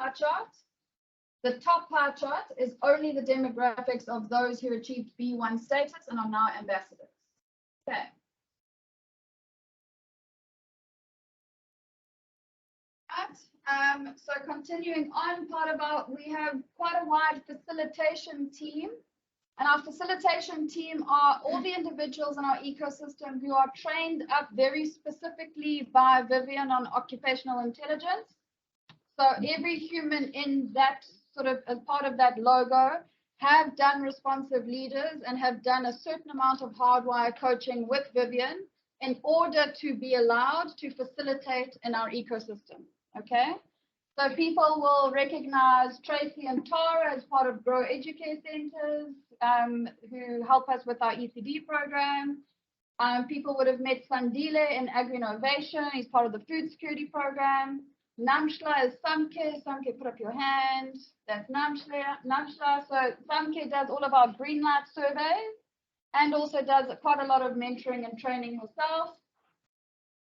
pie chart. The top pie chart is only the demographics of those who achieved B1 status and are now ambassadors. Okay. So continuing on, we have quite a wide facilitation team. And our facilitation team are all the individuals in our ecosystem who are trained up very specifically by Vivian on occupational intelligence. So every human in that sort of, as part of that logo, have done responsive leaders and have done a certain amount of hardwire coaching with Vivian in order to be allowed to facilitate in our ecosystem. Okay. So people will recognize Tracy and Tara as part of Grow Educare Centers, who help us with our ECD program. People would have met Sandile in Agri-Innovation. He's part of the food security program. Namshla is Samke. Samke, put up your hand. That's Namshla. So Samke does all of our green light surveys and also does quite a lot of mentoring and training herself.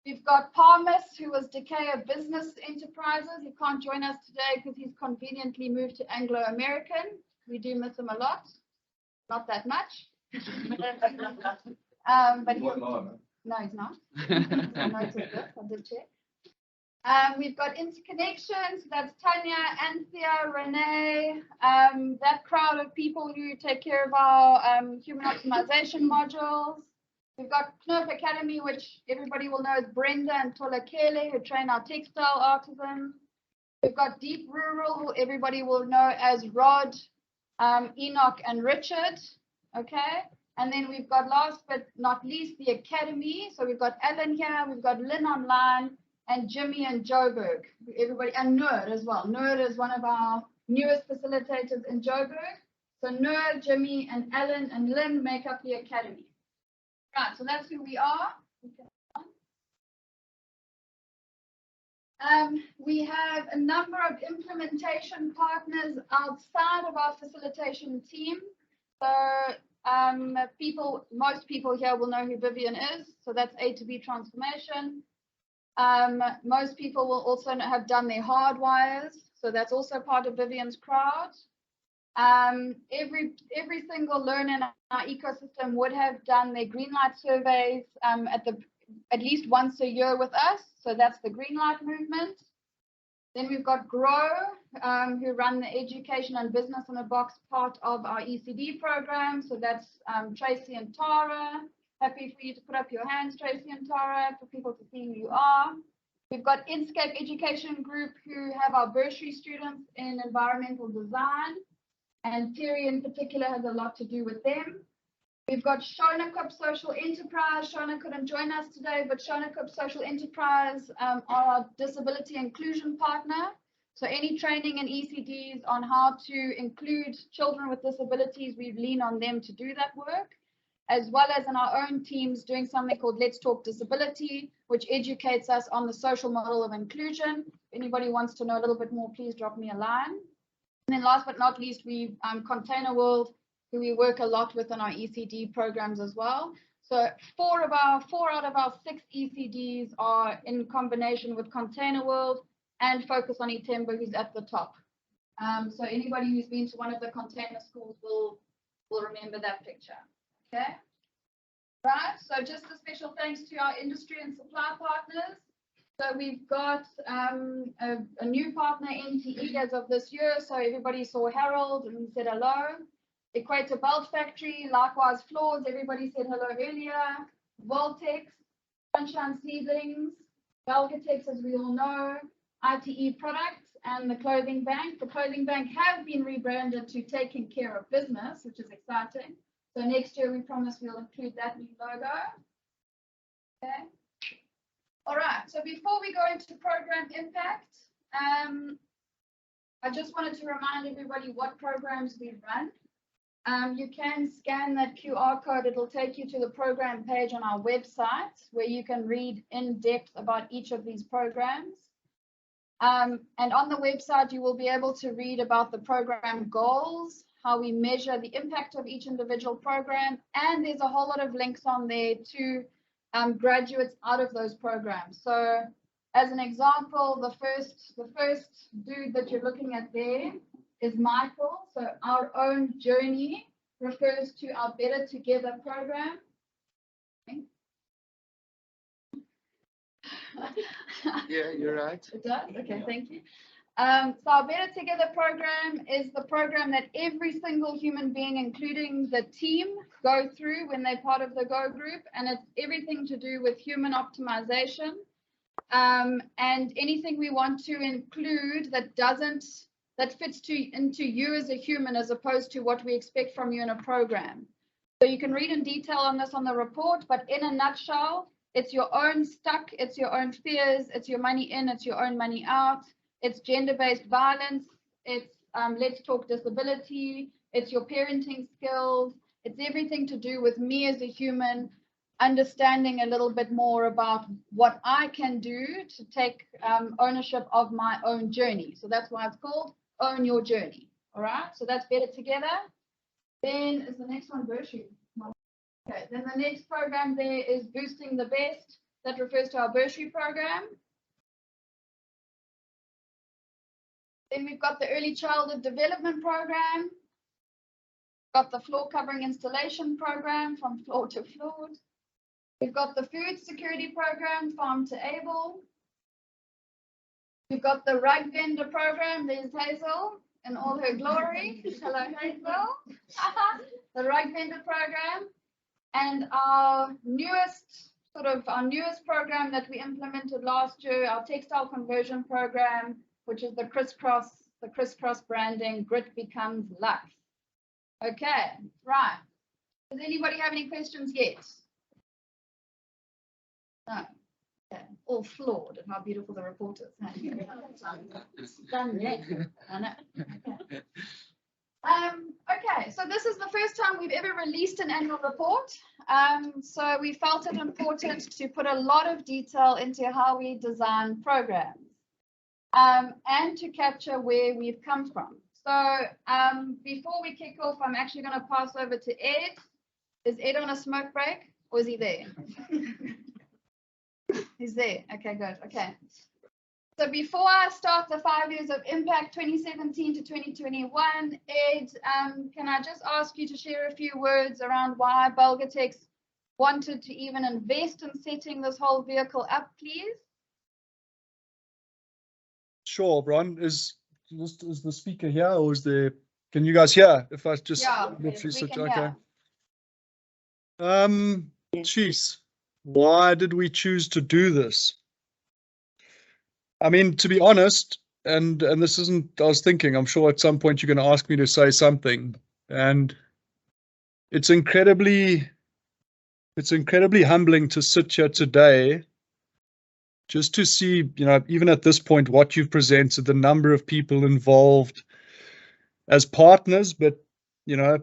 We've got Parmis, who was Decatur Business Enterprises. He can't join us today because he's conveniently moved to Anglo-American. We do miss him a lot. Not that much. But no, he's not. I noticed this. I did check. We've got Interconnections. That's Tanya, Anthea, Renee, that crowd of people who take care of our human optimization modules. We've got Knurf Academy, which everybody will know as Brenda and Tola Kele, who train our textile artisans. We've got Deep Rural, who everybody will know as Rod, Enoch, and Richard. Okay. And then we've got, last but not least, the Academy. So we've got Ellen here, we've got Lynn online, and Jimmy and Joburg. Everybody, and Nerd as well. Nerd is one of our newest facilitators in Joburg. So Nerd, Jimmy, and Ellen and Lynn make up the Academy. Right, so that's who we are. We have a number of implementation partners outside of our facilitation team. So most people here will know who Vivian is. So that's A to B transformation. Most people will also have done their hardwires. So that's also part of Vivian's crowd. Every single learner in our ecosystem would have done their green light surveys at least once a year with us. So that's the green light movement. Then we've got Grow, who run the education and business in a box part of our ECD program. So that's Tracy and Tara. Happy for you to put up your hands, Tracy and Tara, for people to see who you are. We've got Inscape Education Group, who have our bursary students in environmental design. And Terry in particular has a lot to do with them. We've got Shonakup Social Enterprise. Shona couldn't join us today, but Shonakup Social Enterprise are our disability inclusion partner. So any training in ECDs on how to include children with disabilities, we lean on them to do that work, as well as in our own teams doing something called Let's Talk Disability, which educates us on the social model of inclusion. If anybody wants to know a little bit more, please drop me a line. And then last but not least, we Container World, who we work a lot with on our ECD programs as well. So four out of our 6 ECDs are in combination with Container World and Focus on Itemba, who's at the top. So anybody who's been to one of the container schools will remember that picture. Okay. Right. So just a special thanks to our industry and supply partners. So we've got a new partner, NTE, as of this year. So everybody saw Harold and said hello. Equator Belt Factory, likewise Floors, everybody said hello earlier. Voltex, Sunshine Seedlings, Belgatex, as we all know, ITE Products, and the Clothing Bank. The Clothing Bank have been rebranded to Taking Care of Business, which is exciting. So next year we promise we'll include that new logo. Okay. All right, so before we go into program impact, I just wanted to remind everybody what programs we run. You can scan that QR code. It'll take you to the program page on our website where you can read in depth about each of these programs. And on the website, you will be able to read about the program goals, how we measure the impact of each individual program, and there's a whole lot of links on there to graduates out of those programs. So as an example, the first dude that you're looking at there is Michael. So our own journey refers to our Better Together program. Yeah, you're right. It does? Okay, thank you. So our Better Together program is the program that every single human being, including the team, go through when they're part of the Go group, and it's everything to do with human optimization, and anything we want to include that fits into you as a human, as opposed to what we expect from you in a program. So you can read in detail on this on the report, but in a nutshell, it's your own stuck, it's your own fears, it's your money in, it's your own money out. It's gender-based violence, it's Let's Talk Disability, it's your parenting skills, it's everything to do with me as a human, understanding a little bit more about what I can do to take ownership of my own journey. So that's why it's called Own Your Journey. All right, so that's Better Together. Then is the next one Bursary. Okay, then the next program there is Boosting the Best. That refers to our bursary program. Then we've got the Early Childhood Development Program, got the Floor Covering Installation Program, From Floor to Floor. We've got the Food Security Program, Farm to Able. We've got the Rug Vendor Program. There's Hazel in all her glory. Hello, Hazel. The Rug Vendor Program. And our newest program that we implemented last year, our Textile Conversion Program, which is the crisscross branding, Grit Becomes Luck. Okay, right. Does anybody have any questions yet? No. Okay. All flawed at how beautiful the report is. Done yet. I know. Okay. Okay, so this is the first time we've ever released an annual report. So we felt it important to put a lot of detail into how we design programs. And to capture where we've come from. So before we kick off, I'm actually going to pass over to Ed. Is Ed on a smoke break or is he there? He's there. Okay, good. Okay. So before I start the 5 years of impact, 2017 to 2021, Ed, can I just ask you to share a few words around why Bulgatex wanted to even invest in setting this whole vehicle up, please? Sure, Bron. Is the speaker here, or is there? Can you guys hear? If I just Yeah, okay. Geez, why did we choose to do this? I mean, to be honest, and this isn't. I was thinking. I'm sure at some point you're going to ask me to say something, and it's incredibly humbling to sit here today. Just to see, even at this point, what you've presented, the number of people involved as partners, but,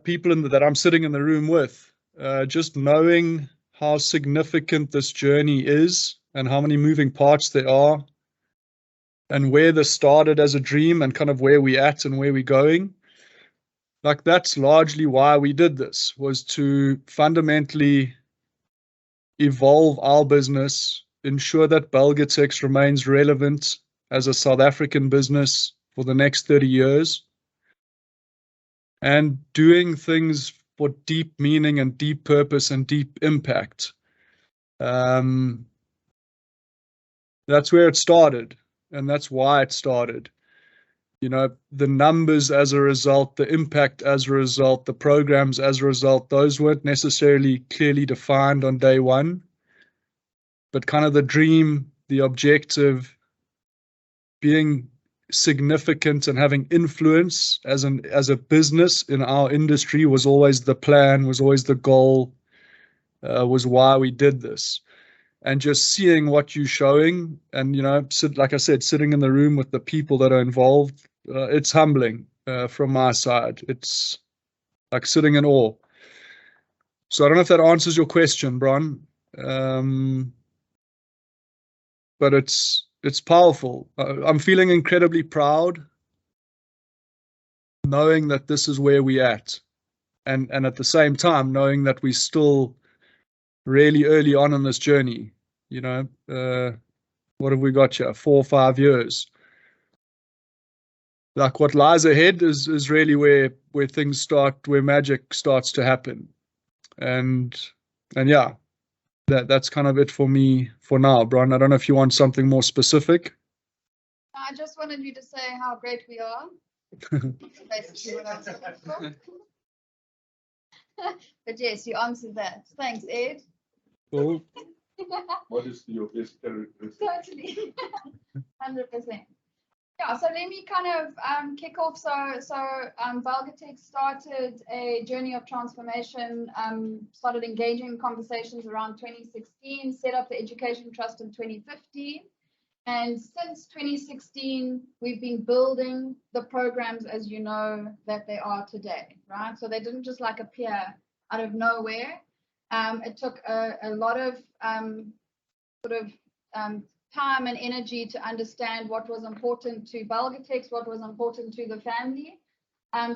people that I'm sitting in the room with, just knowing how significant this journey is and how many moving parts there are and where this started as a dream and kind of where we're at and where we're going. Like, that's largely why we did this, was to fundamentally evolve our business, ensure that Bulgatex remains relevant as a South African business for the next 30 years, and doing things for deep meaning and deep purpose and deep impact. That's where it started, and that's why it started. The numbers as a result, the impact as a result, the programs as a result, those weren't necessarily clearly defined on day one. But kind of the dream, the objective, being significant and having influence as a business in our industry was always the plan, was always the goal, was why we did this. And just seeing what you're showing and, like I said, sitting in the room with the people that are involved, it's humbling from my side. It's like sitting in awe. So I don't know if that answers your question, Bron. But it's powerful. I'm feeling incredibly proud knowing that this is where we're at. And at the same time, knowing that we're still really early on in this journey. what have we got here? 4 or 5 years. Like what lies ahead is really where things start, where magic starts to happen. And yeah, that's kind of it for me for now, Brian. I don't know if you want something more specific. I just wanted you to say how great we are. Basically what I was looking for. But yes, you answered that. Thanks, Ed. Cool. What is your best characteristic? Totally. 100%. Yeah, so let me kind of kick off. So Valgatech started a journey of transformation, started engaging in conversations around 2016, set up the Education Trust in 2015. And since 2016, we've been building the programs, as you know, that they are today, right? So they didn't just like appear out of nowhere. It took a lot of time and energy to understand what was important to Valgatech, what was important to the family,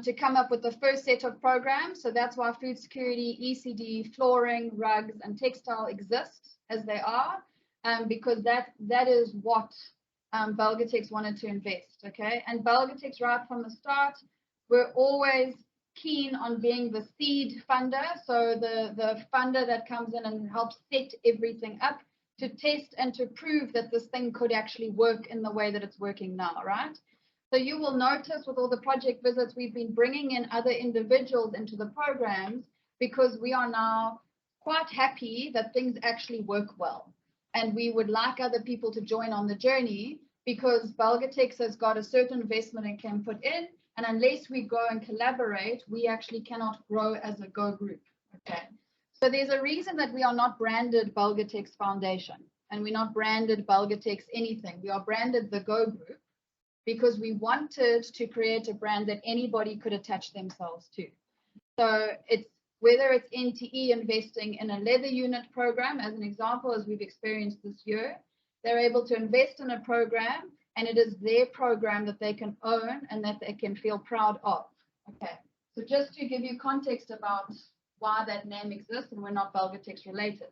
to come up with the first set of programs. So that's why food security, ECD, flooring, rugs, and textile exist as they are, because that is what Valgatech wanted to invest, okay? And Valgatech right from the start, we're always keen on being the seed funder, so the funder that comes in and helps set everything up to test and to prove that this thing could actually work in the way that it's working now, right? So you will notice with all the project visits, we've been bringing in other individuals into the programs because we are now quite happy that things actually work well. And we would like other people to join on the journey because Valgatech has got a certain investment and can put in, and unless we go and collaborate, we actually cannot grow as a Go group, okay? So there's a reason that we are not branded Valgatech Foundation and we're not branded Valgatech anything. We are branded the Go Group because we wanted to create a brand that anybody could attach themselves to. So it's whether it's NTE investing in a leather unit program, as an example, as we've experienced this year, they're able to invest in a program and it is their program that they can own and that they can feel proud of. Okay, so just to give you context about why that name exists and we're not Valgatech related.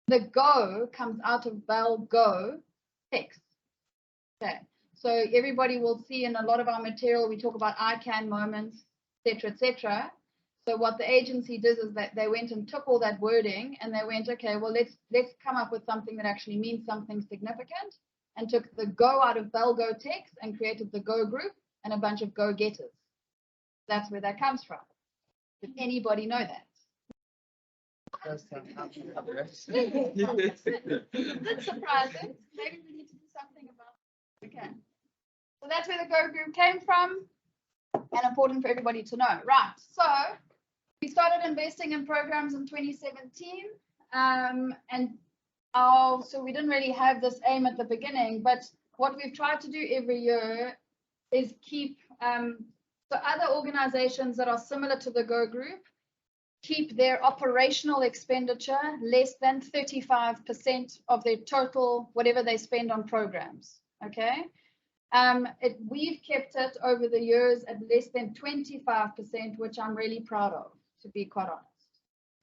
The Go comes out of Valgo text. Okay, so everybody will see in a lot of our material, we talk about I can moments, etc., etc. So what the agency did is that they went and took all that wording and they went, okay, well, let's come up with something that actually means something significant, and took the Go out of Valgo text and created the Go group and a bunch of go-getters. That's where that comes from. Did anybody know that? That's surprising. Maybe we need to do something about it. Okay. So that's where the Go group came from, and important for everybody to know. Right. So we started investing in programs in 2017, so we didn't really have this aim at the beginning, but what we've tried to do every year is keep so other organizations that are similar to the Go group keep their operational expenditure less than 35% of their total, whatever they spend on programs, okay? We've kept it over the years at less than 25%, which I'm really proud of, to be quite honest.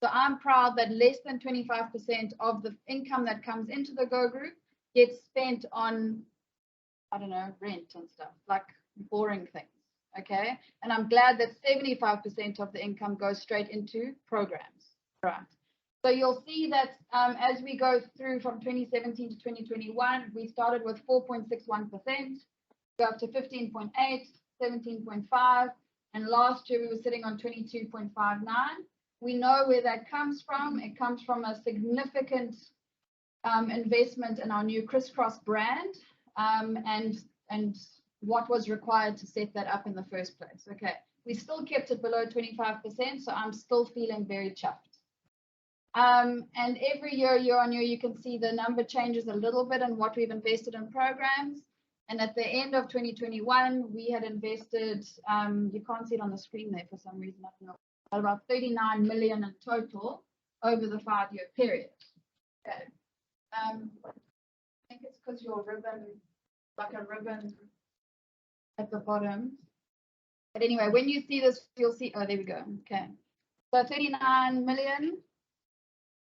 So I'm proud that less than 25% of the income that comes into the Go group gets spent on, I don't know, rent and stuff, like boring things. Okay, and I'm glad that 75% of the income goes straight into programs, right? So you'll see that as we go through from 2017 to 2021, we started with 4.61%, go up to 15.8, 17.5, and last year we were sitting on 22.59. We know where that comes from. It comes from a significant investment in our new Crisscross brand, and what was required to set that up in the first place. Okay, we still kept it below 25%, so I'm still feeling very chuffed. And every year on year, you can see the number changes a little bit in what we've invested in programs. And at the end of 2021, we had invested, you can't see it on the screen there for some reason, I don't know, about 39 million in total over the 5-year period. Okay. I think it's because your ribbon, like a ribbon at the bottom. But anyway, when you see this, you'll see, oh, there we go. Okay. So 39 million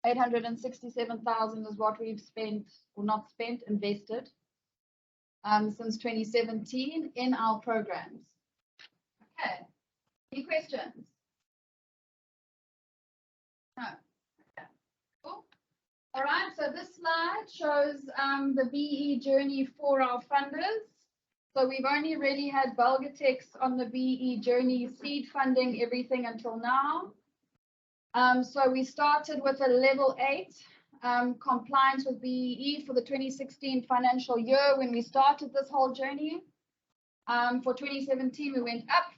867,000 is what we've spent, or not spent, invested since 2017 in our programs. Okay, any questions? No. Okay. Cool. All right, so this slide shows the BE journey for our funders. So we've only really had Belgatex on the BE journey seed funding everything until now. So we started with a level 8 compliance with BEE for the 2016 financial year when we started this whole journey. For 2017, we went up.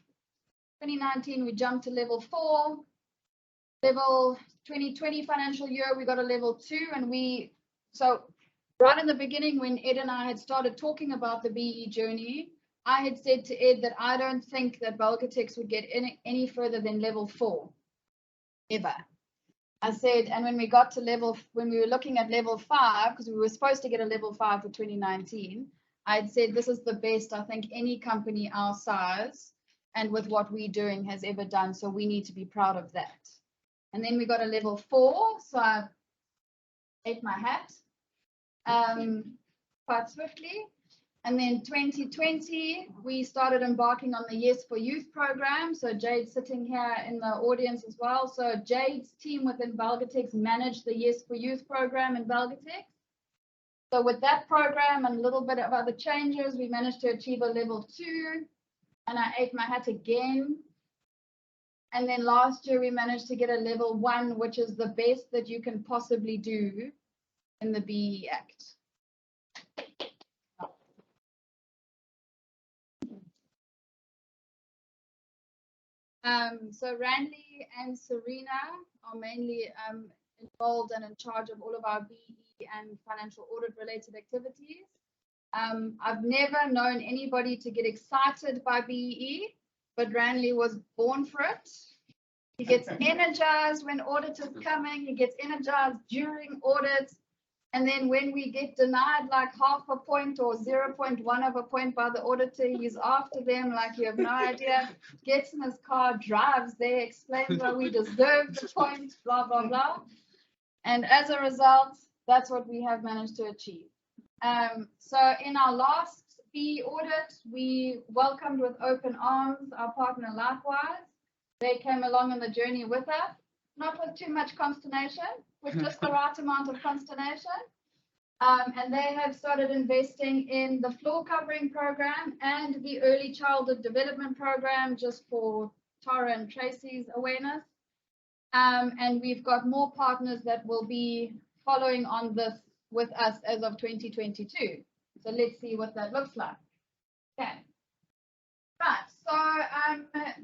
2019, we jumped to level 4. Level 2020 financial year, we got a level 2, and so right in the beginning when Ed and I had started talking about the BE journey, I had said to Ed that I don't think that Belgatex would get any further than level 4, ever. I said, and when we got to when we were looking at level 5, because we were supposed to get a level 5 for 2019, I had said this is the best I think any company our size and with what we're doing has ever done, so we need to be proud of that. And then we got a level 4, so I ate my hat quite swiftly. And then 2020, we started embarking on the Yes for Youth program. So Jade's sitting here in the audience as well. So Jade's team within Belgatex managed the Yes for Youth program in Belgatex. So with that program and a little bit of other changes, we managed to achieve a level 2. And I ate my hat again. And then last year we managed to get a level 1, which is the best that you can possibly do in the BE Act. So Randy and Serena are mainly involved and in charge of all of our BE and financial audit related activities. I've never known anybody to get excited by BE, but Randy was born for it. He gets energized when auditors coming, he gets energized during audits. And then when we get denied like half a point or 0.1 of a point by the auditor, he's after them like you have no idea, gets in his car, drives there, explains why we deserve the point, blah, blah, blah. And as a result, that's what we have managed to achieve. So in our last BE audit, we welcomed with open arms our partner Likewise. They came along on the journey with us, not with too much consternation, with just the right amount of consternation. And they have started investing in the floor covering program and the early childhood development program, just for Tara and Tracy's awareness. And we've got more partners that will be following on this with us as of 2022. So let's see what that looks like. Okay. Right, so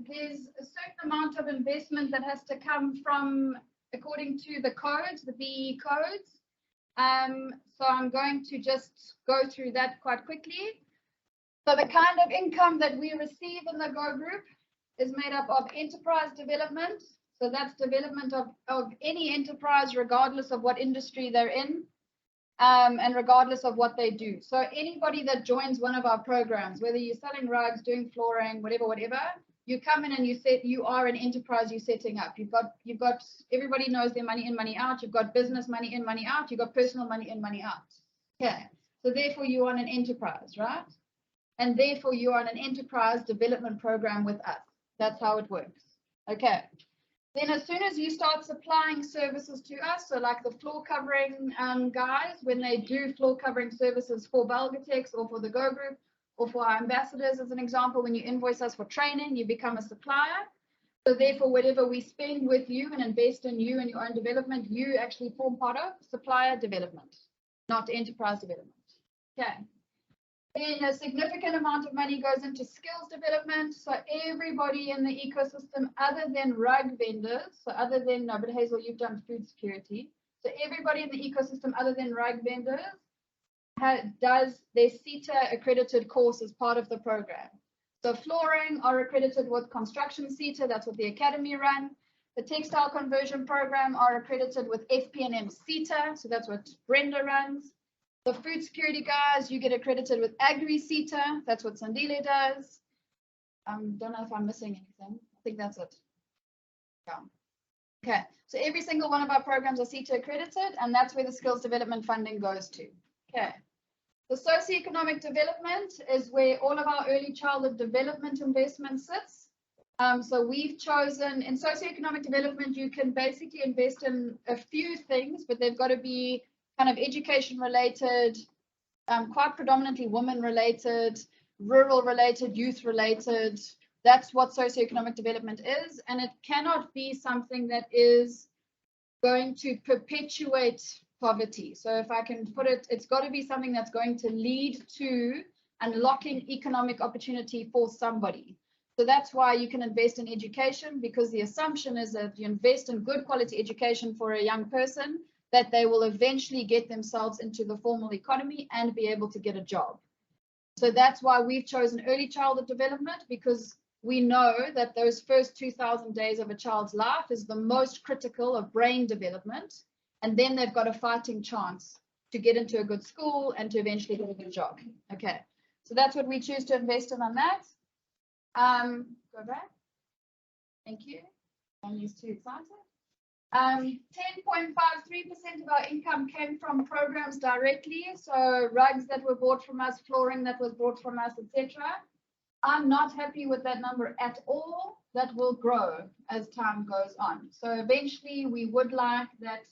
there's a certain amount of investment that has to come from, according to the codes, the BE codes. So I'm going to just go through that quite quickly. So the kind of income that we receive in the Go Group is made up of enterprise development. So that's development of any enterprise, regardless of what industry they're in. And regardless of what they do. So anybody that joins one of our programs, whether you're selling rugs, doing flooring, whatever, you come in and you say you are an enterprise you're setting up. You've got everybody knows their money in, money out. You've got business money in, money out. You've got personal money in, money out. Okay. So therefore you are an enterprise, right? And therefore you are on an enterprise development program with us. That's how it works. Okay. Then as soon as you start supplying services to us, so like the floor covering guys, when they do floor covering services for Belgatex or for the Go Group or for our ambassadors, as an example, when you invoice us for training, you become a supplier. So therefore, whatever we spend with you and invest in you and your own development, you actually form part of supplier development, not enterprise development. Okay. Then a significant amount of money goes into skills development. So everybody in the ecosystem, other than rug vendors, so other than, no, but Hazel, you've done food security. So everybody in the ecosystem, other than rug vendors, does their CETA accredited course as part of the program. So flooring are accredited with construction CETA, that's what the academy run. The textile conversion program are accredited with FP&M CETA, so that's what Brenda runs. The food security guys, you get accredited with Agri CETA. That's what Sandile does. Don't know if I'm missing anything. I think that's it. Yeah. Okay, so every single one of our programs are CETA accredited, and that's where the skills development funding goes to. Okay. The socioeconomic development is where all of our early childhood development investment sits. So we've chosen in socioeconomic development, you can basically invest in a few things, but they've got to be kind of education related, quite predominantly women related, rural related, youth related. That's what socioeconomic development is. And it cannot be something that is going to perpetuate poverty. So if I can put it, it's got to be something that's going to lead to unlocking economic opportunity for somebody. So that's why you can invest in education, because the assumption is that you invest in good quality education for a young person, that they will eventually get themselves into the formal economy and be able to get a job. So that's why we've chosen early childhood development, because we know that those first 2,000 days of a child's life is the most critical of brain development. And then they've got a fighting chance to get into a good school and to eventually get a good job. Okay, so that's what we choose to invest in on that. Go back. Thank you. I'm used too excited. 10.53% of our income came from programs directly. So rugs that were bought from us, flooring that was bought from us, etc. I'm not happy with that number at all. That will grow as time goes on. So eventually we would like that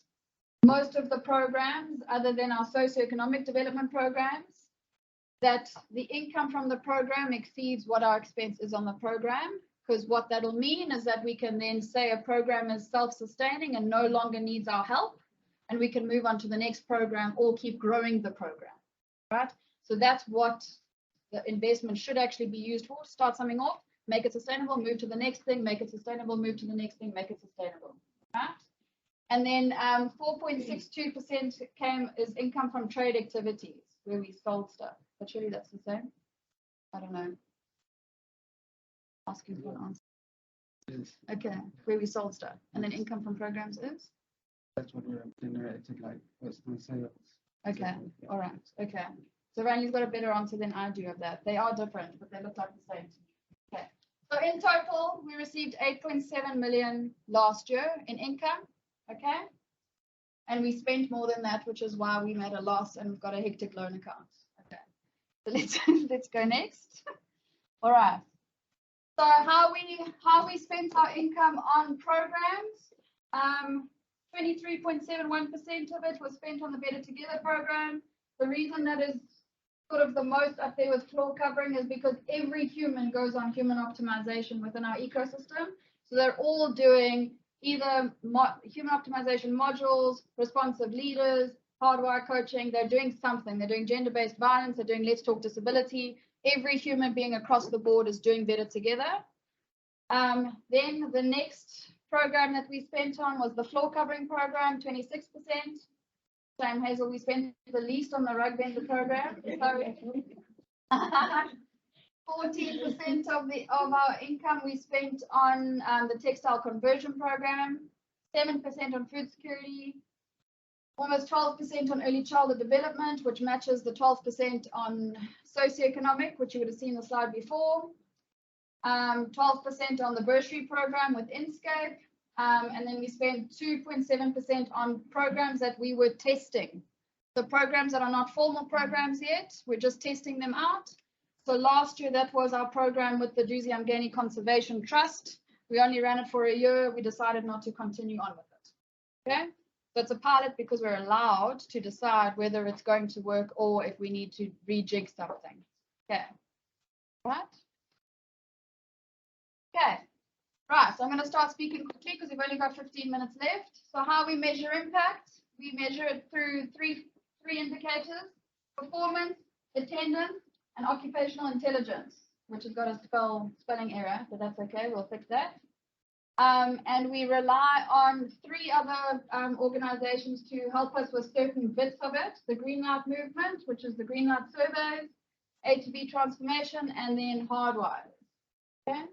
most of the programs, other than our socioeconomic development programs, that the income from the program exceeds what our expense is on the program, because what that'll mean is that we can then say a program is self-sustaining and no longer needs our help, and we can move on to the next program or keep growing the program, right? So that's what the investment should actually be used for. Start something off, make it sustainable, move to the next thing, make it sustainable, move to the next thing, make it sustainable, right? And then 4.62% is income from trade activities, where we sold stuff. But surely that's the same. I don't know. Asking for an answer. Yes, Okay, where we sold stuff. And then income from programs is? that's what we're generating, like personal sales. Okay, all right, okay. So Randy's got a better answer than I do of that. They are different, but they look like the same to me. Okay, so in total, we received 8.7 million last year in income, okay? And we spent more than that, which is why we made a loss and we've got a hectic loan account. Okay, so let's go next. All right. So how we spent our income on programs, 23.71% of it was spent on the Better Together program. The reason that is sort of the most up there with floor covering is because every human goes on human optimization within our ecosystem. So they're all doing either human optimization modules, responsive leaders, hardwire coaching. They're doing something. They're doing gender-based violence. They're doing Let's Talk Disability. Every human being across the board is doing Better Together. Then the next program that we spent on was the floor covering program, 26%. Same, Hazel, we spent the least on the rug vendor program. So 14% of our income we spent on the textile conversion program, 7% on food security, almost 12% on early childhood development, which matches the 12% on socioeconomic, which you would have seen the slide before. 12% on the bursary program with Inscape, and then we spent 2.7% on programs that we were testing. The programs that are not formal programs yet, we're just testing them out. So last year, that was our program with the Duzi Amgeni Conservation Trust. We only ran it for a year. We decided not to continue on with it. Okay, so it's a pilot because we're allowed to decide whether it's going to work or if we need to rejig something. Okay, right? Okay, right, so I'm going to start speaking quickly because we've only got 15 minutes left. So how we measure impact, we measure it through three indicators: performance, attendance, and occupational intelligence, which has got a spelling error, but that's okay, we'll fix that. And we rely on three other organizations to help us with certain bits of it: the Greenlight Movement, which is the Greenlight surveys, A2B transformation, and then Hardwire. Okay.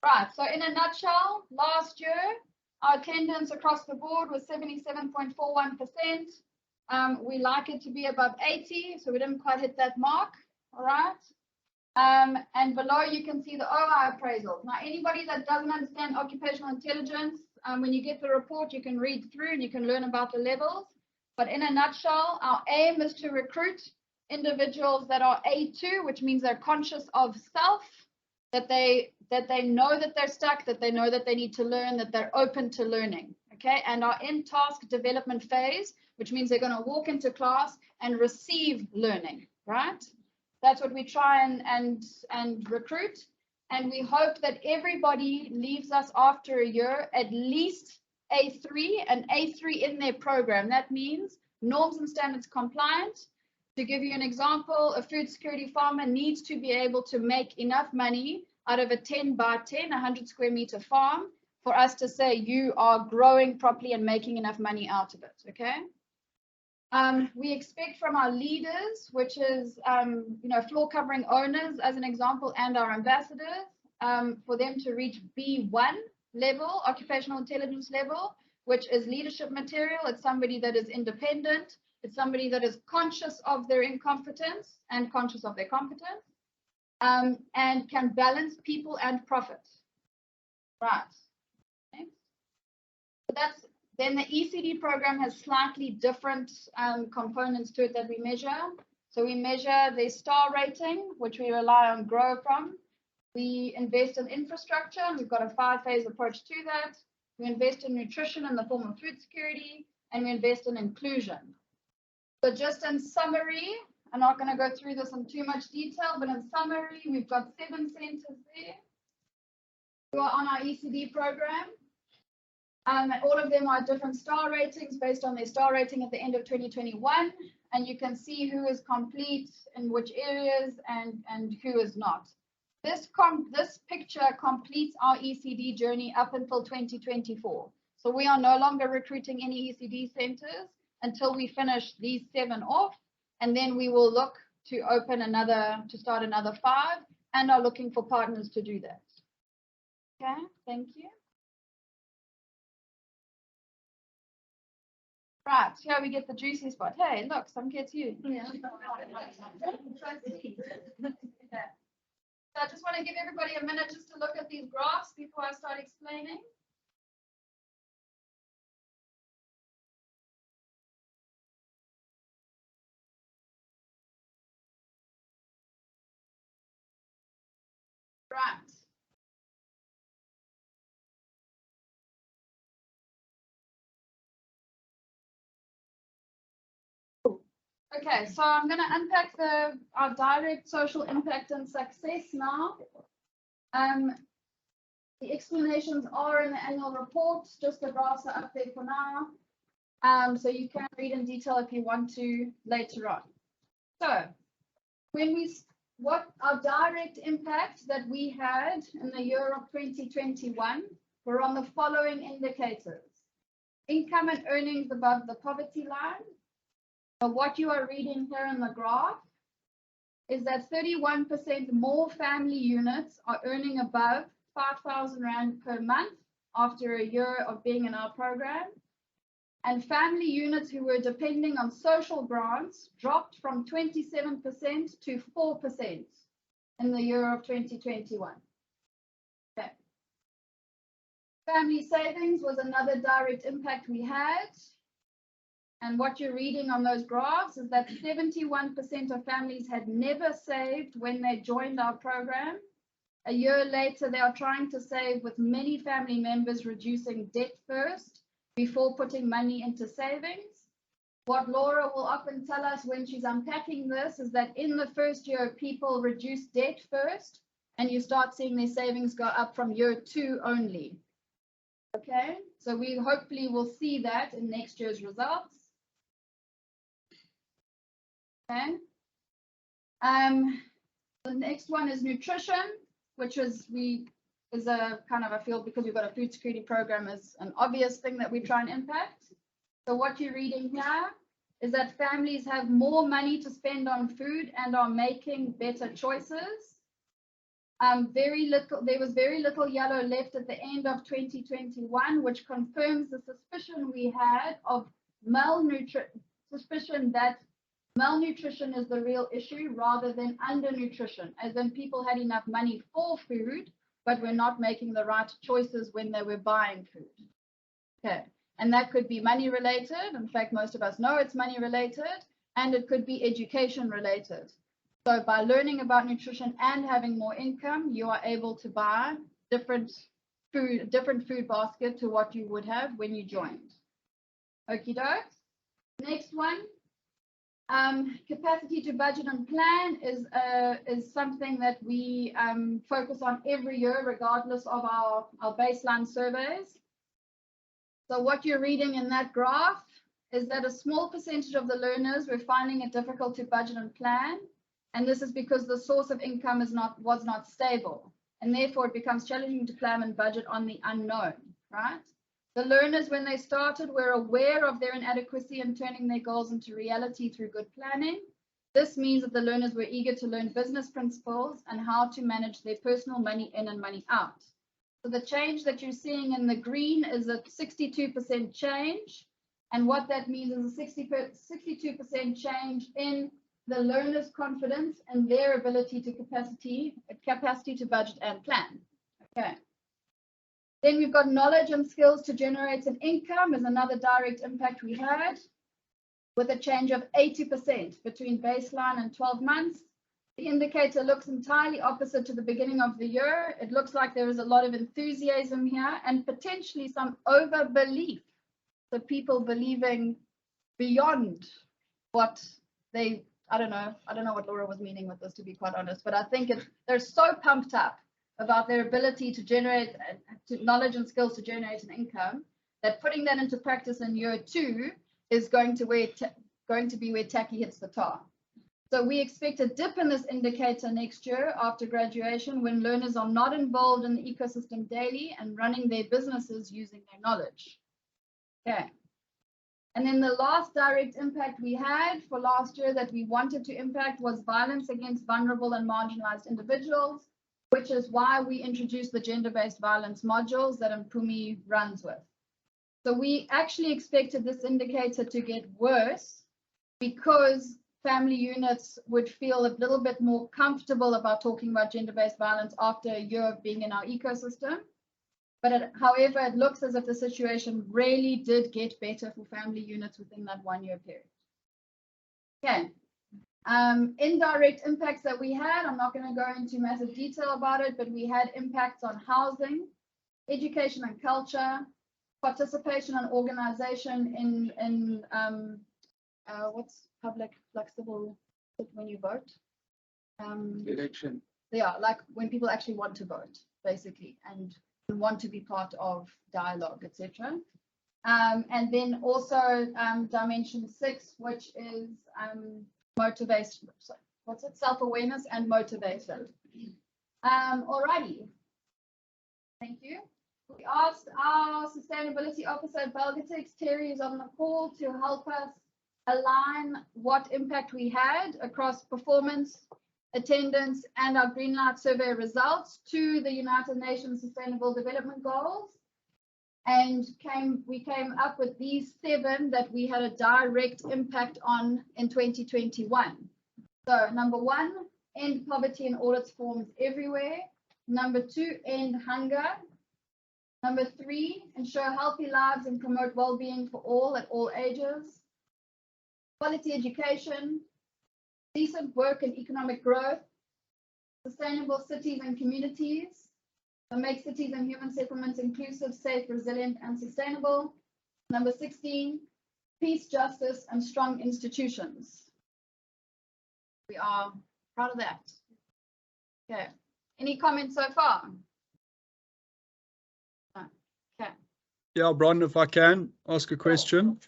Right, so in a nutshell, last year, our attendance across the board was 77.41%. We like it to be above 80, so we didn't quite hit that mark, all right? And below you can see the OI appraisals. Now, anybody that doesn't understand occupational intelligence, When you get the report, you can read through and you can learn about the levels. But in a nutshell, our aim is to recruit individuals that are A2, which means they're conscious of self, that they know that they're stuck, that they know that they need to learn, that they're open to learning. Okay, and are in task development phase, which means they're going to walk into class and receive learning, right? That's what we try and recruit. And we hope that everybody leaves us after a year at least A3 and A3 in their program. That means norms and standards compliant. To give you an example, a food security farmer needs to be able to make enough money out of a 10 by 10, 100 square meter farm for us to say you are growing properly and making enough money out of it, okay? We expect from our leaders, which is, floor covering owners as an example, and our ambassadors, for them to reach B1 level, occupational intelligence level, which is leadership material. It's somebody that is independent. It's somebody that is conscious of their incompetence and conscious of their competence, and can balance people and profit. Right. Okay. So that's then the ECD program has slightly different components to it that we measure. So we measure the star rating, which we rely on Grow from. We invest in infrastructure, and we've got a 5-phase approach to that. We invest in nutrition in the form of food security, and we invest in inclusion. So just in summary, I'm not going to go through this in too much detail, but in summary, we've got 7 centers there who are on our ECD program. All of them are different star ratings based on their star rating at the end of 2021. And you can see who is complete in which areas and who is not. This picture completes our ECD journey up until 2024. So we are no longer recruiting any ECD centers until we finish these 7 off. And then we will look to start another 5 and are looking for partners to do that. Okay, thank you. Right, here we get the juicy spot. Hey, look, some kids you. Yeah. So I just want to give everybody a minute just to look at these graphs before I start explaining. Right. Okay, so I'm going to unpack our direct social impact and success now. The explanations are in the annual report, just the graphs are up there for now. So you can read in detail if you want to later on. So what our direct impact that we had in the year of 2021 were on the following indicators. Income and earnings above the poverty line. So what you are reading here in the graph is that 31% more family units are earning above 5,000 Rand per month after a year of being in our program. And family units who were depending on social grants dropped from 27% to 4% in the year of 2021. Okay. Family savings was another direct impact we had. And what you're reading on those graphs is that 71% of families had never saved when they joined our program. A year later, they are trying to save, with many family members reducing debt first before putting money into savings. What Laura will often tell us when she's unpacking this is that in the first year, people reduce debt first, and you start seeing their savings go up from year 2 only. Okay, so we hopefully will see that in next year's results. Okay. The next one is nutrition, which is a kind of a field, because we've got a food security program, is an obvious thing that we try and impact. So what you're reading here is that families have more money to spend on food and are making better choices. There was very little yellow left at the end of 2021, which confirms the suspicion we had of that malnutrition is the real issue rather than undernutrition, as in people had enough money for food, but were not making the right choices when they were buying food. Okay, and that could be money related. In fact, most of us know it's money related, and it could be education related. So by learning about nutrition and having more income, you are able to buy different food basket to what you would have when you joined. Okie doke. Next one. Capacity to budget and plan is something that we focus on every year, regardless of our baseline surveys. So what you're reading in that graph is that a small percentage of the learners were finding it difficult to budget and plan, and this is because the source of income was not stable, and therefore it becomes challenging to plan and budget on the unknown, right? The learners, when they started, were aware of their inadequacy and turning their goals into reality through good planning. This means that the learners were eager to learn business principles and how to manage their personal money in and money out. So the change that you're seeing in the green is a 62% change. And what that means is a 62% change in the learner's confidence and their ability to capacity to budget and plan. Okay. Then we've got knowledge and skills to generate an income is another direct impact we had, with a change of 80% between baseline and 12 months. The indicator looks entirely opposite to the beginning of the year. It looks like there is a lot of enthusiasm here and potentially some over-belief. So people believing beyond what they, I don't know what Laura was meaning with this, to be quite honest, but I think they're so pumped up about their ability to generate knowledge and skills to generate an income, that putting that into practice in year 2 is going to be where Tacky hits the tar. So we expect a dip in this indicator next year after graduation, when learners are not involved in the ecosystem daily and running their businesses using their knowledge. Okay. And then the last direct impact we had for last year that we wanted to impact was violence against vulnerable and marginalized individuals, which is why we introduced the gender-based violence modules that Mpumi runs with. So we actually expected this indicator to get worse because family units would feel a little bit more comfortable about talking about gender-based violence after a year of being in our ecosystem. But however, it looks as if the situation really did get better for family units within that 1-year period. Okay. Indirect impacts that we had, I'm not going to go into massive detail about it, but we had impacts on housing, education and culture, participation and organization in what's public flexible when you vote? Election. Yeah, like when people actually want to vote, basically, and want to be part of dialogue, etc. And then also dimension 6, which is motivation. Sorry, what's it? Self-awareness and motivation. Alrighty. Thank you. We asked our sustainability officer at Belgatex, Terry, is on the call to help us align what impact we had across performance, attendance, and our Greenlight survey results to the United Nations Sustainable Development Goals. And we came up with these 7 that we had a direct impact on in 2021. So number 1, end poverty in all its forms everywhere. Number 2, end hunger. Number 3, ensure healthy lives and promote well-being for all at all ages. Quality education, decent work and economic growth, sustainable cities and communities, to make cities and human settlements inclusive, safe, resilient, and sustainable. Number 16, peace, justice, and strong institutions. We are proud of that. Okay. Any comments so far? No. Okay. Yeah, Bron, if I can ask a question.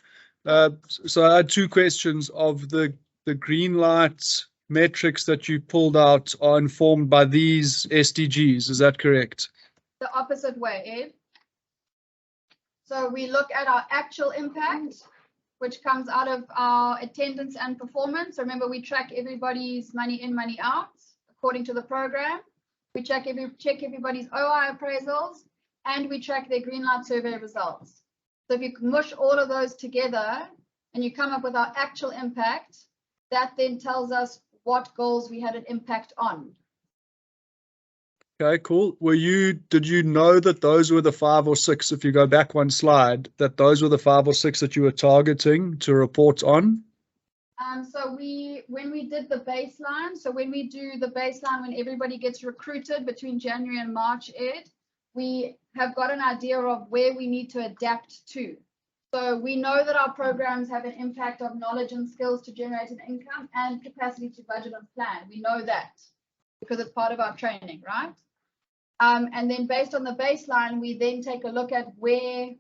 So I had 2 questions. Of the Greenlight metrics that you pulled out are informed by these SDGs, is that correct? The opposite way, Ed. So we look at our actual impact, which comes out of our attendance and performance. Remember, we track everybody's money in, money out according to the program. We check everybody's OI appraisals, and we track their Greenlight survey results. So if you mush all of those together and you come up with our actual impact, that then tells us what goals we had an impact on. Okay, cool. Did you know that those were the 5 or 6, if you go back one slide, that those were the 5 or 6 that you were targeting to report on? So when we did the baseline, so when we do the baseline, when everybody gets recruited between January and March, Ed, we have got an idea of where we need to adapt to. So we know that our programs have an impact of knowledge and skills to generate an income and capacity to budget and plan. We know that because it's part of our training, right? And then based on the baseline, we then take a look at where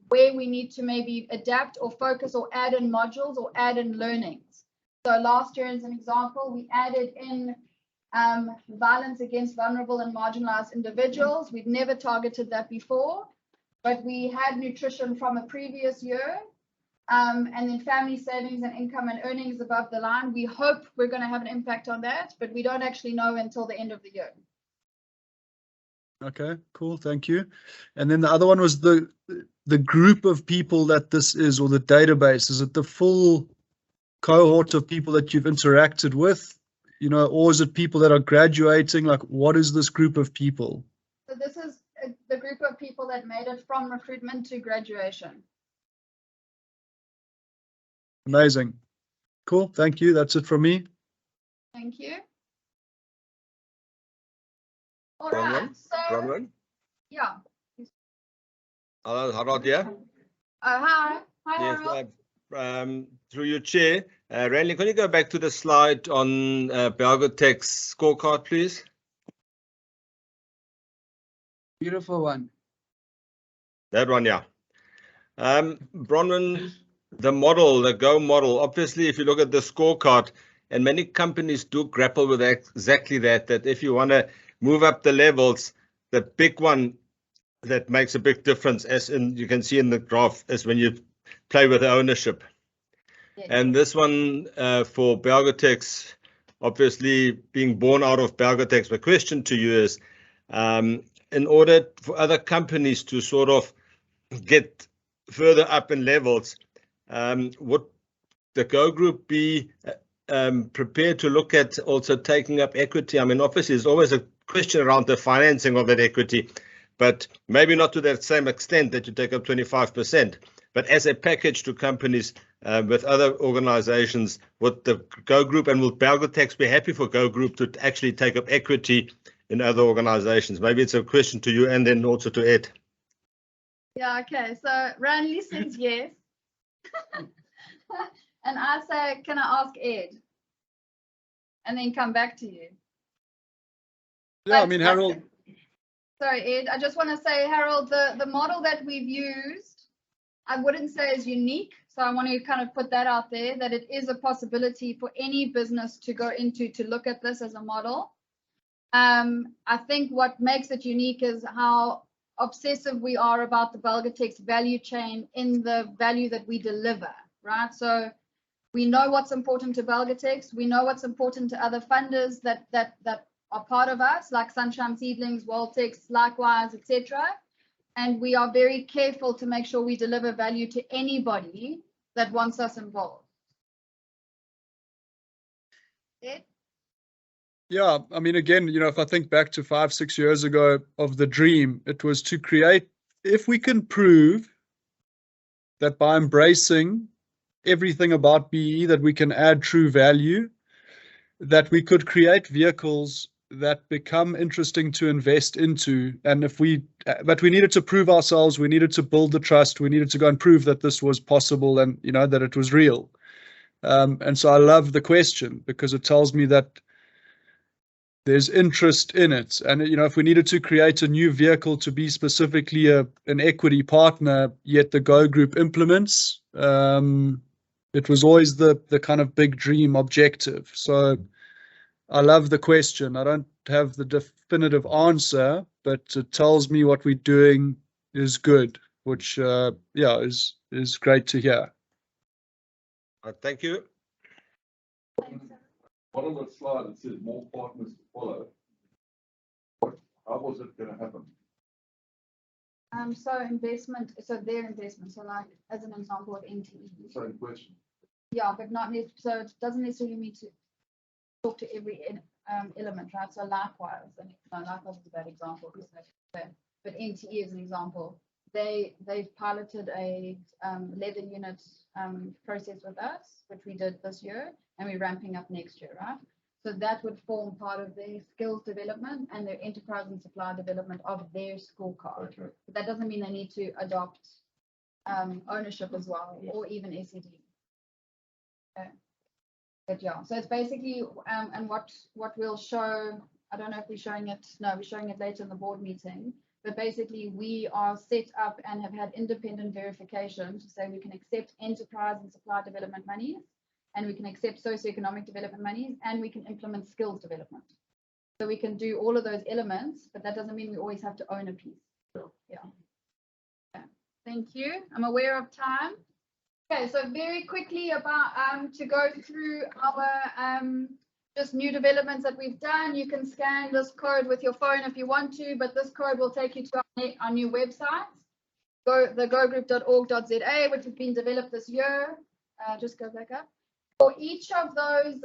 we need to maybe adapt or focus or add in modules or add in learnings. So last year, as an example, we added in violence against vulnerable and marginalized individuals. We'd never targeted that before, but we had nutrition from a previous year. And then family savings and income and earnings above the line. We hope we're going to have an impact on that, but we don't actually know until the end of the year. Okay, cool. Thank you. And then the other one was the group of people that this is, or the database. Is it the full cohort of people that you've interacted with, you know, or is it people that are graduating? Like, what is this group of people? So this is the group of people that made it from recruitment to graduation. Amazing. Cool. Thank you. That's it from me. Thank you. All right. So, Bronwyn? yeah. Hello, Harold here. Hi. Hi, Yes, Harold. through your chair. Randy, can you go back to the slide on Belgotech's scorecard, please? Beautiful one. That one, yeah. Bronwyn, the model, the Go model, obviously, if you look at the scorecard, and many companies do grapple with exactly that if you want to move up the levels, the big one that makes a big difference, as in you can see in the graph, is when you play with the ownership. Yes. And this one for Belgotech's, obviously being born out of Belgotech's, my question to you is, in order for other companies to sort of get further up in levels, would the Go Group be prepared to look at also taking up equity? I mean, obviously, there's always a question around the financing of that equity, but maybe not to that same extent that you take up 25%. But as a package to companies with other organizations, would the Go Group and will Belgotech be happy for Go Group to actually take up equity in other organizations? Maybe it's a question to you and then also to Ed. Yeah, okay. So Randy says yes. And I say, can I ask Ed? And then come back to you. Yeah, I mean, Harold. Sorry, Ed. I just want to say, Harold, the model that we've used, I wouldn't say is unique. So I want to kind of put that out there, that it is a possibility for any business to go into to look at this as a model. I think what makes it unique is how obsessive we are about the Belgotech's value chain in the value that we deliver, right? So we know what's important to Belgotech. We know what's important to other funders that are part of us, like Sunshine Seedlings, Waltex, likewise, etc. And we are very careful to make sure we deliver value to anybody that wants us involved. Ed? Yeah, I mean, again, you know, if I think back to 5-6 years ago of the dream, it was to create, if we can prove that by embracing everything about BE, that we can add true value, that we could create vehicles that become interesting to invest into. And but we needed to prove ourselves, we needed to build the trust, we needed to go and prove that this was possible and, you know, that it was real. And so I love the question because it tells me that there's interest in it. And, you know, if we needed to create a new vehicle to be specifically an equity partner, yet the Go Group implements, it was always the kind of big dream objective. So I love the question. I don't have the definitive answer, but it tells me what we're doing is good, which, yeah, is great to hear. Thank you. One on the slide, it says more partners to follow. How was it going to happen? So investment, so their investment, so like as an example of NTE. Same question. Yeah, but not so it doesn't necessarily mean to talk to every element, right? So likewise, and no, likewise is a bad example, because but NTE is an example. They've piloted a leather unit process with us, which we did this year, and we're ramping up next year, right? So that would form part of their skills development and their enterprise and supply development of their scorecard. Okay. But that doesn't mean they need to adopt ownership as well, or even SED. Okay. But yeah, so it's basically, and what we'll show, I don't know if we're showing it, no, we're showing it later in the board meeting, but basically we are set up and have had independent verification to say we can accept enterprise and supply development monies, and we can accept socioeconomic development monies, and we can implement skills development. So we can do all of those elements, but that doesn't mean we always have to own a piece. Yeah. Okay. Thank you. I'm aware of time. Okay, so very quickly about to go through our just new developments that we've done. You can scan this code with your phone if you want to, but this code will take you to our new website, the gogroup.org.za, which has been developed this year. Just go back up. For each of those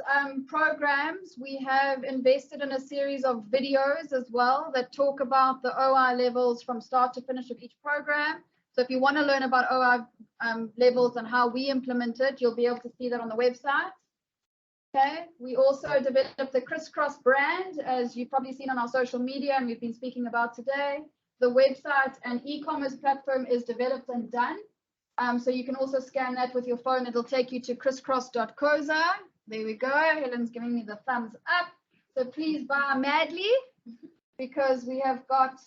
programs, we have invested in a series of videos as well that talk about the OI levels from start to finish of each program. So if you want to learn about OI levels and how we implement it, you'll be able to see that on the website. Okay, we also developed the Crisscross brand, as you've probably seen on our social media and we've been speaking about today. The website and e-commerce platform is developed and done. So you can also scan that with your phone. It'll take you to crisscross.coza. There we go. Helen's giving me the thumbs up. So please buy madly, because we have got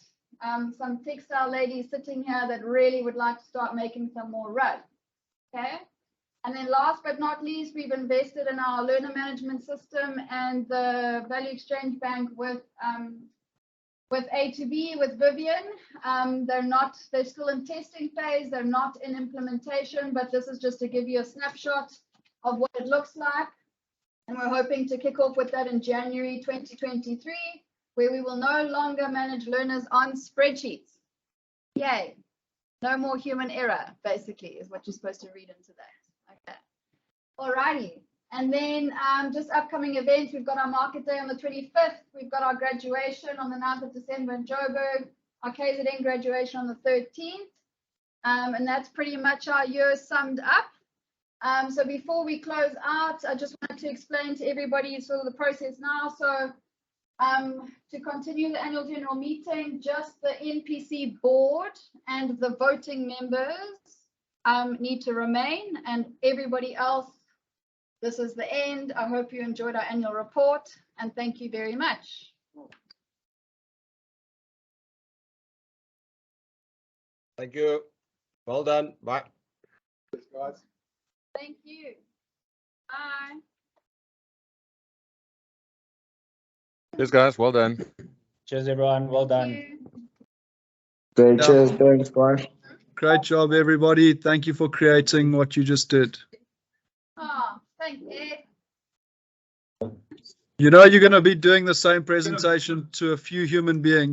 some textile ladies sitting here that really would like to start making some more rugs. Okay. And then last but not least, we've invested in our learner management system and the Value Exchange Bank with A2B, with Vivian. They're still in testing phase. They're not in implementation, but this is just to give you a snapshot of what it looks like. And we're hoping to kick off with that in January 2023, where we will no longer manage learners on spreadsheets. Yay. No more human error, basically, is what you're supposed to read into that. Okay. Alrighty. And then just upcoming events, we've got our market day on the 25th. We've got our graduation on the 9th of December in Joburg, our KZN graduation on the 13th. And that's pretty much our year summed up. So before we close out, I just wanted to explain to everybody sort of the process now. So to continue the annual general meeting, just the NPC board and the voting members need to remain, and everybody else, this is the end. I hope you enjoyed our annual report, and thank you very much. Thank you. Well done. Bye. Thanks, guys. Thank you. Bye. Cheers, guys. Well done. Cheers, everyone. Well done. Thank you. Great, Yeah. cheers, thanks, guys. Great job, everybody. Thank you for creating what you just did. Oh, thank you. You know, you're going to be doing the same presentation to a few human beings.